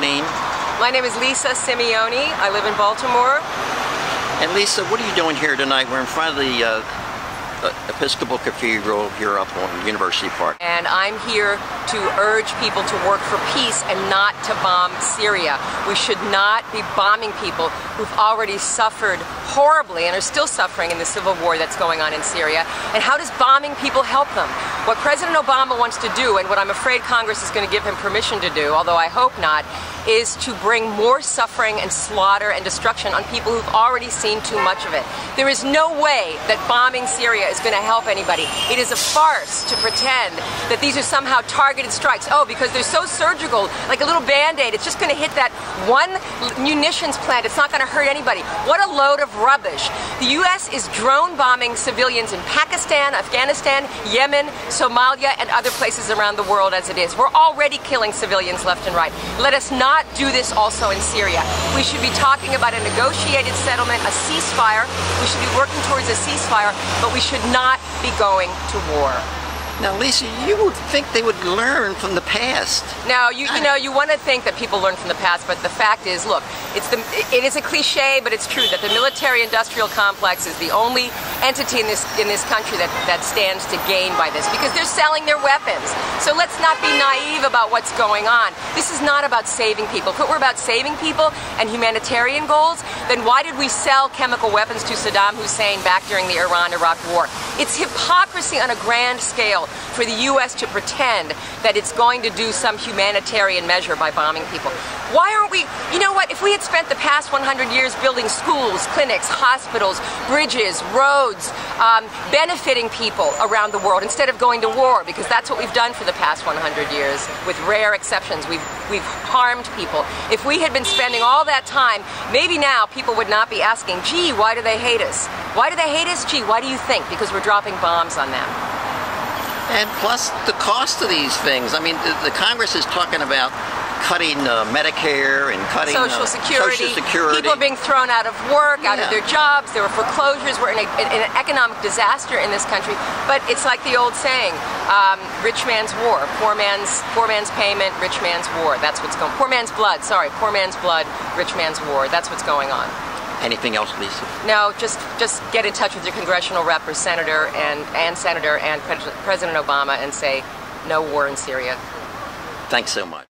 name? My name is Lisa Simeone. I live in Baltimore. And Lisa, what are you doing here tonight? We're in front of the Episcopal Cathedral here up on University Park. And I'm here to urge people to work for peace and not to bomb Syria. We should not be bombing people who've already suffered horribly and are still suffering in the civil war that's going on in Syria. And how does bombing people help them? What President Obama wants to do, and what I'm afraid Congress is going to give him permission to do, although I hope not, is to bring more suffering and slaughter and destruction on people who've already seen too much of it. There is no way that bombing Syria is going to help anybody. It is a farce to pretend that these are somehow targeted strikes. Oh, because they're so surgical, like a little Band-Aid, it's just going to hit that one munitions plant. It's not going to hurt anybody. What a load of rubbish. The U.S. is drone bombing civilians in Pakistan, Afghanistan, Yemen, Somalia, and other places around the world as it is. We're already killing civilians left and right. Let us not do this also in Syria. We should be talking about a negotiated settlement, a ceasefire. We should be working towards a ceasefire, but we should not be going to war. Now, Lisa, you would think they would learn from the past. Now, you know, you want to think that people learn from the past, but the fact is, look, it is a cliche, but it's true that the military-industrial complex is the only entity in this country that stands to gain by this, because they're selling their weapons. So let's not be naive about what's going on. This is not about saving people. If it were about saving people and humanitarian goals, then why did we sell chemical weapons to Saddam Hussein back during the Iran-Iraq war? It's hypocrisy on a grand scale for the U.S. to pretend that it's going to do some humanitarian measure by bombing people. Why aren't we, you know what, if we had spent the past 100 years building schools, clinics, hospitals, bridges, roads, benefiting people around the world instead of going to war, because that's what we've done for the past 100 years, with rare exceptions. We've harmed people. If we had been spending all that time, maybe now people would not be asking, gee, why do they hate us? Why do they hate us? Gee, why do you think? Because we're dropping bombs on them. And plus the cost of these things. I mean, the Congress is talking about cutting Medicare and cutting Social Security. People are being thrown out of work, out of their jobs. There were foreclosures. We're in an economic disaster in this country. But it's like the old saying, rich man's war, poor man's payment, rich man's war. That's what's going on. Poor man's blood, sorry. Poor man's blood, rich man's war. That's what's going on. Anything else, Lisa? No, just get in touch with your congressional rep or senator and President Obama and say no war in Syria. Thanks so much.